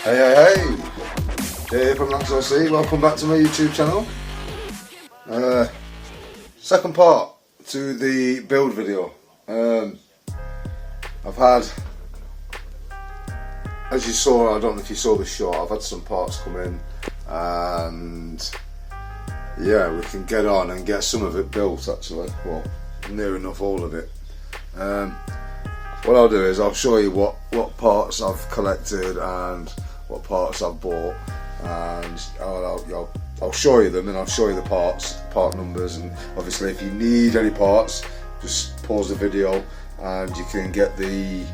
Hey, here from Losi. Welcome back to my YouTube channel. Second part to the build video. I've had, as you saw, I don't know if you saw the shot, I've had some parts come in, and yeah, we can get on and get some of it built actually. Well, near enough all of it. What I'll do is I'll show you what parts I've collected and what parts I've bought, and I'll show you them, and I'll show you the part numbers, and obviously if you need any parts, just pause the video and you can get the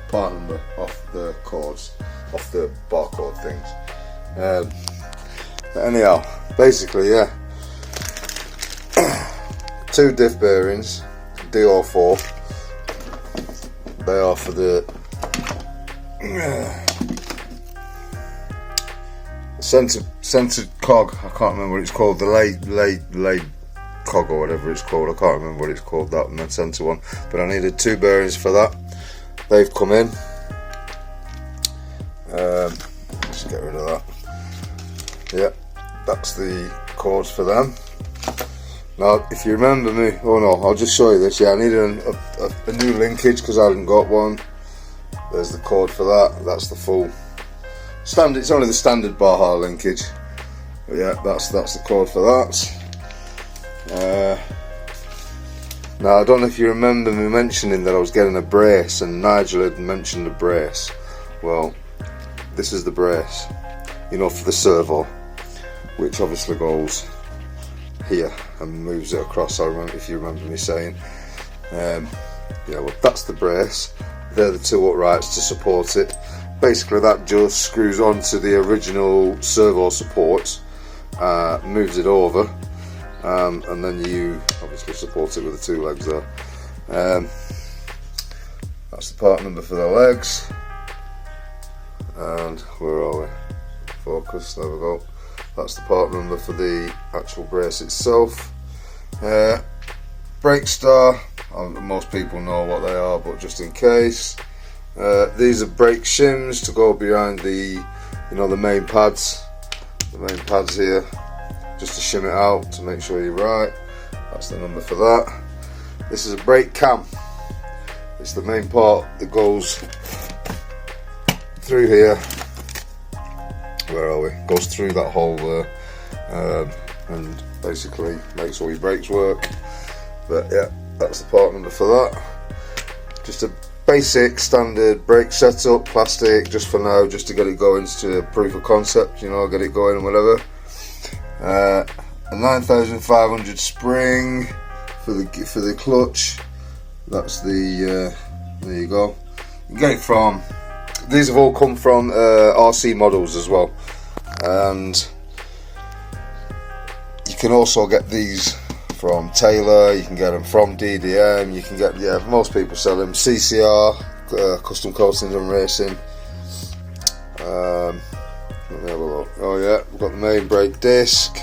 part number off the cords, off the barcode things. But anyhow, basically, yeah, 2 diff bearings, DR4. They are for the centre cog. I can't remember what it's called. The lay cog or whatever it's called. I can't remember what it's called, that and the centre one. But I needed 2 bearings for that. They've come in. Let's get rid of that. Yeah, that's the cords for them. Now, if you remember me, oh no, I'll just show you this. Yeah, I needed a new linkage because I hadn't got one. There's the cord for that. That's the full standard. It's only the standard Baja linkage. But yeah, that's the cord for that. Now, I don't know if you remember me mentioning that I was getting a brace, and Nigel had mentioned a brace. Well, this is the brace, you know, for the servo, which obviously goes here and moves it across. I remember, if you remember me saying, yeah, well, that's the brace. They're the 2 uprights to support it. Basically, that just screws onto the original servo supports, moves it over, and then you obviously support it with the 2 legs there. That's the part number for the legs. And where are we? Focus. There we go. That's the part number for the actual brace itself. Brake star, most people know what they are, but just in case, these are brake shims to go behind the, you know, the main pads here, just to shim it out to make sure you're right. That's the number for that. This is a brake cam. It's the main part that goes through here. Where are we? Goes through that hole there, and basically makes all your brakes work. But yeah, that's the part number for that. Just a basic standard brake setup, plastic, just for now, just to get it going, to proof of concept, you know, get it going and whatever. A 9,500 spring for the clutch. That's the there you go. You can get it from. These have all come from RC models as well, and you can also get these from Taylor. You can get them from DDM. You can get, yeah, most people sell them. CCR, Custom Coastings and Racing. Let me have a look. Oh yeah, we've got the main brake disc.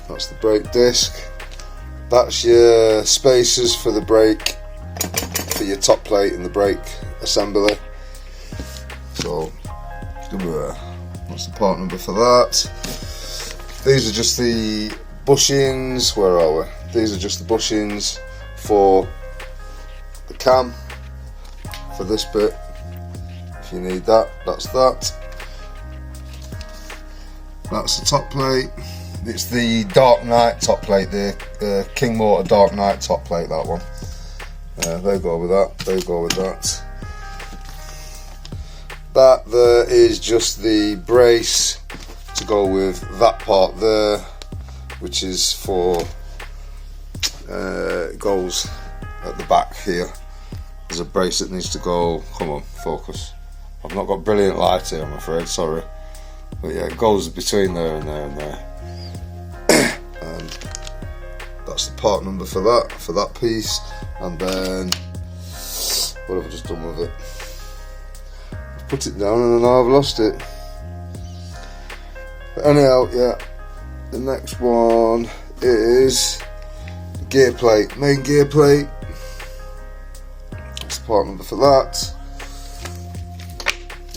That's the brake disc. That's your spacers for the brake, for your top plate and the brake assembly. So what's the part number for that? These are just the bushings. Where are we? These are just the bushings for the cam, for this bit. If you need that, that's that. That's the top plate. It's the Dark Knight top plate, the King Motor Dark Knight top plate, that one. They go with that, they go with that. That there is just the brace to go with that part there, which is for, it goes at the back here. There's a brace that needs to go, come on, focus. I've not got brilliant light here, I'm afraid, sorry. But yeah, it goes between there and there and there. And that's the part number for that piece. And then, what have I just done with it? I've put it down and then I've lost it. But anyhow, yeah, the next one is the gear plate, main gear plate. That's the part number for that.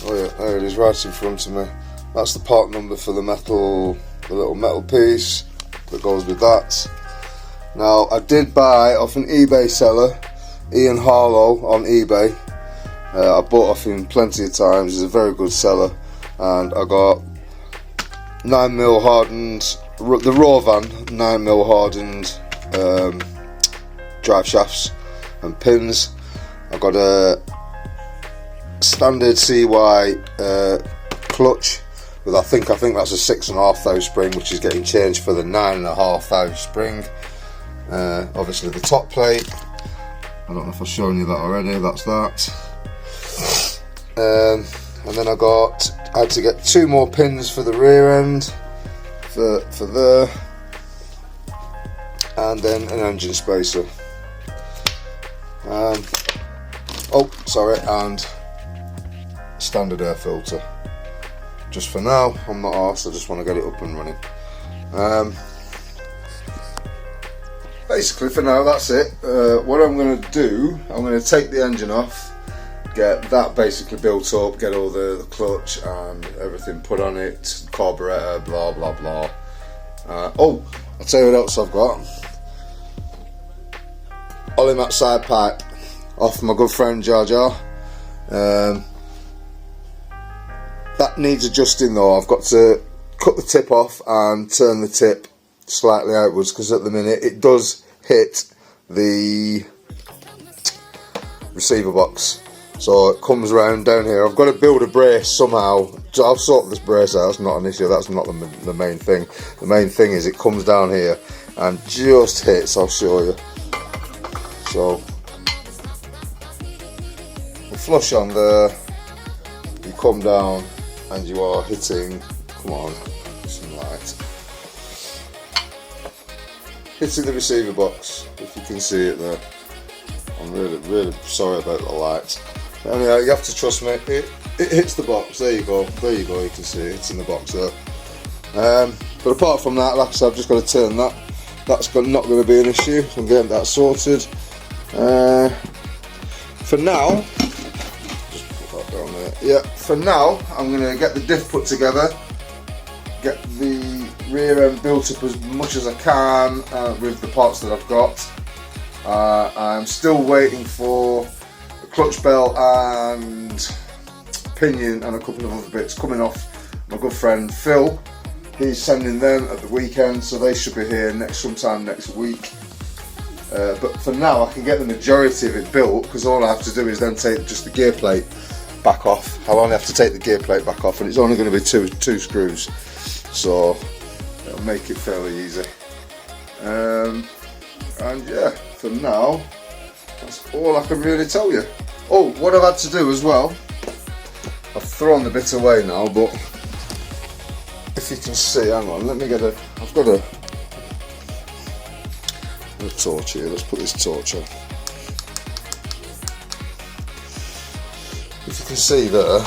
Oh yeah, there it is, right in front of me. That's the part number for the little metal piece that goes with that. Now, I did buy off an eBay seller, Ian Harlow on eBay. I bought off him plenty of times. He's a very good seller, and I got 9mm hardened, the raw van 9mm hardened drive shafts and pins. I got a standard CY clutch with I think that's a 6.5 thou spring, which is getting changed for the 9.5 thou spring. Obviously the top plate, I don't know if I've shown you that already, that's that. And then I had to get 2 more pins for the rear end for there, and then an engine spacer. And standard air filter. Just for now, I'm not arsed, I just want to get it up and running. Basically for now, that's it. What I'm going to do, I'm going to take the engine off, get that basically built up, get all the clutch and everything put on it, carburetor, blah blah blah. I'll tell you what else I've got. Ollie side pipe off my good friend Jar Jar. That needs adjusting though. I've got to cut the tip off and turn the tip slightly outwards, because at the minute it does hit the receiver box, so it comes around down here. I've got to build a brace somehow. I'll sort this brace out, that's not an issue, that's not the main thing. The main thing is it comes down here and just hits. I'll show you. So the flush on there, you come down and you are hitting, come on, some light, hitting the receiver box, if you can see it there. I'm really sorry about the light. Anyway, you have to trust me, it hits the box. There you go, you can see it, it's in the box there. But apart from that, like I said, I've just got to turn that. That's not going to be an issue. I'm getting that sorted. For now, just put that down there. Yeah, for now, I'm going to get the diff put together, get the rear end built up as much as I can with the parts that I've got. I'm still waiting for the clutch belt and pinion and a couple of other bits coming off my good friend Phil. He's sending them at the weekend, so they should be here sometime next week. But for now, I can get the majority of it built, because all I have to do is then take just the gear plate back off. I'll only have to take the gear plate back off, and it's only going to be two screws, so it'll make it fairly easy. And yeah, for now, that's all I can really tell you. Oh, what I've had to do as well, I've thrown the bit away now, but if you can see, hang on, let me get I've got a torch here, let's put this torch on. If you can see there,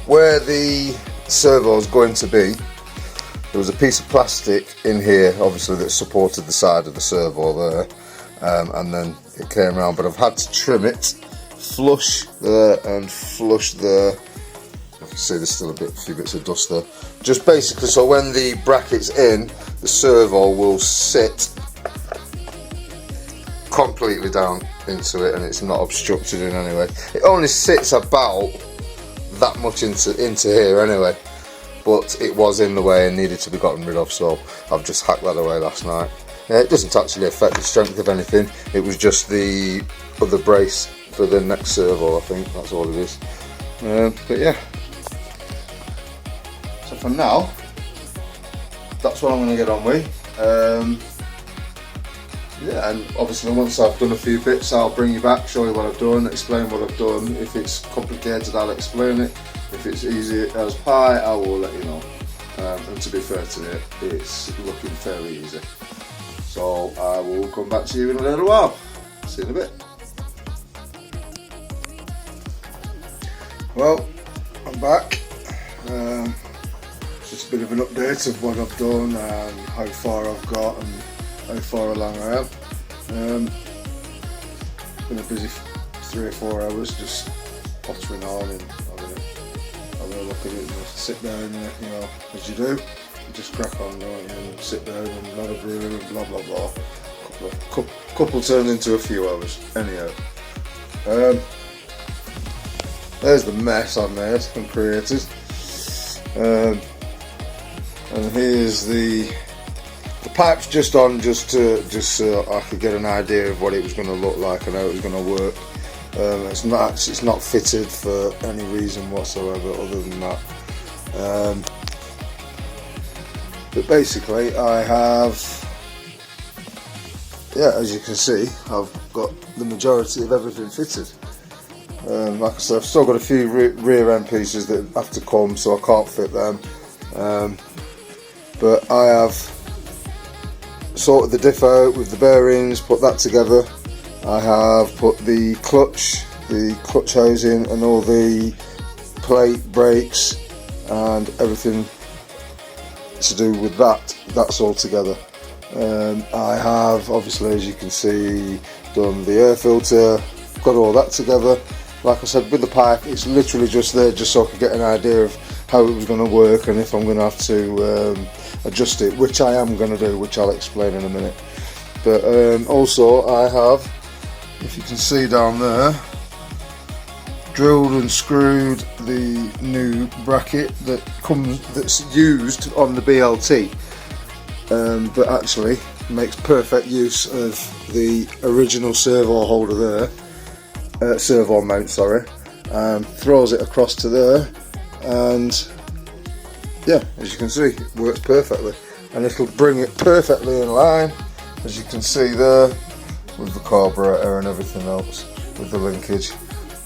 where the servo is going to be, there was a piece of plastic in here, obviously, that supported the side of the servo there, and then it came around, but I've had to trim it, flush there and flush there. You can see there's still a few bits of dust there. Just basically so when the bracket's in, the servo will sit completely down into it and it's not obstructed in any way. It only sits about that much into here anyway, but it was in the way and needed to be gotten rid of, so I've just hacked that away last night. It doesn't actually affect the strength of anything, it was just the other brace for the next servo, I think, that's all it is. But yeah, so for now, that's what I'm going to get on with. Yeah, and obviously once I've done a few bits, I'll bring you back, show you what I've done, explain what I've done. If it's complicated, I'll explain it. If it's easy as pie, I will let you know. And to be fair to it, it's looking fairly easy. So I will come back to you in a little while. See you in a bit. Well, I'm back. Just a bit of an update of what I've done and how far I've got and how far along I am. been a busy 3 or 4 hours just pottering on and having a look at it and just sit down and, you know, as you do, you just crack on, don't you, and sit down and have a brew and blah blah blah. Couple turned into a few hours. Anyhow, there's the mess I've made and created, and here's the pipe's just on, just so I could get an idea of what it was going to look like and how it was going to work. It's not fitted for any reason whatsoever other than that. But basically, I have, yeah, as you can see, I've got the majority of everything fitted. Like I said, I've still got a few rear end pieces that have to come, so I can't fit them. But I have sorted the diff out with the bearings, put that together. I have put the clutch housing and all the plate, brakes and everything to do with that's all together. I have, obviously, as you can see, done the air filter, got all that together. Like I said, with the pipe, it's literally just there just so I could get an idea of how it was going to work and if I'm going to have to adjust it, which I am going to do, which I'll explain in a minute. But also I have, if you can see down there, drilled and screwed the new bracket that's used on the BLT, but actually makes perfect use of the original servo holder there, servo mount, sorry, throws it across to there, and yeah, as you can see, it works perfectly, and it'll bring it perfectly in line, as you can see there, with the carburetor and everything else, with the linkage.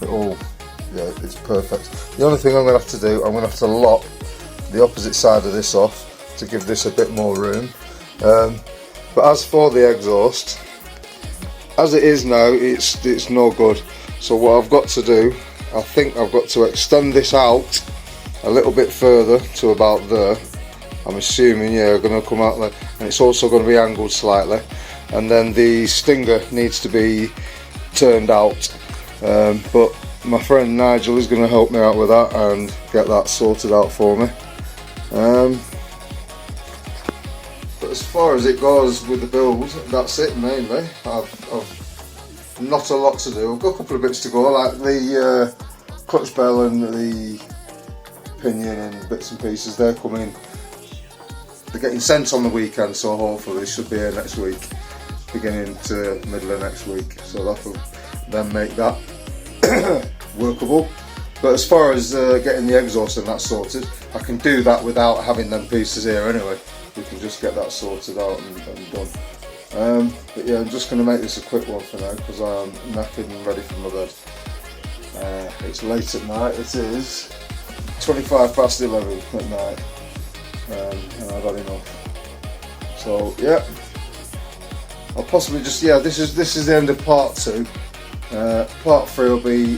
It all, yeah, it's perfect. The only thing I'm going to have to do, I'm going to have to lock the opposite side of this off to give this a bit more room. But as for the exhaust, as it is now, it's no good. So what I've got to do, I think I've got to extend this out a little bit further to about there. I'm assuming, yeah, going to come out there, and it's also going to be angled slightly. And then the stinger needs to be turned out. But my friend Nigel is going to help me out with that and get that sorted out for me. But as far as it goes with the build, that's it mainly. I've not a lot to do. I've got a couple of bits to go, like the clutch bell and the pinion and bits and pieces. They're coming. They're getting sent on the weekend, so hopefully they should be here next week, beginning to middle of next week. So that'll then make that workable. But as far as getting the exhaust and that sorted, I can do that without having them pieces here anyway. We can just get that sorted out and done. But yeah, I'm just going to make this a quick one for now because I'm knackered and ready for my bed. It's late at night. It is 11:25 at night, and I've had enough. So yeah, I'll possibly just, yeah, this is the end of part 2. Part 3 will be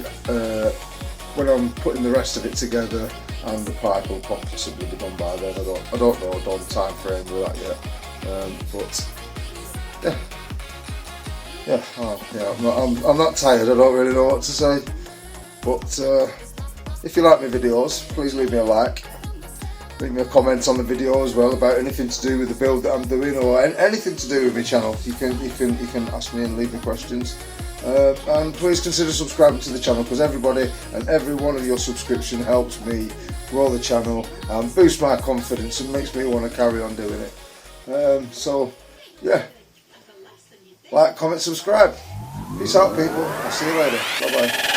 when I'm putting the rest of it together, and the pipe will possibly be done by then. I don't know the time frame with that yet, but yeah, I'm not tired. I don't really know what to say, but if you like my videos, please leave me a like. Leave me a comment on the video as well about anything to do with the build that I'm doing, or anything to do with my channel. You can ask me and leave me questions. And please consider subscribing to the channel, because everybody and every one of your subscription helps me grow the channel and boost my confidence and makes me want to carry on doing it. So yeah, like, comment, subscribe. Peace out, people. I'll see you later. Bye bye.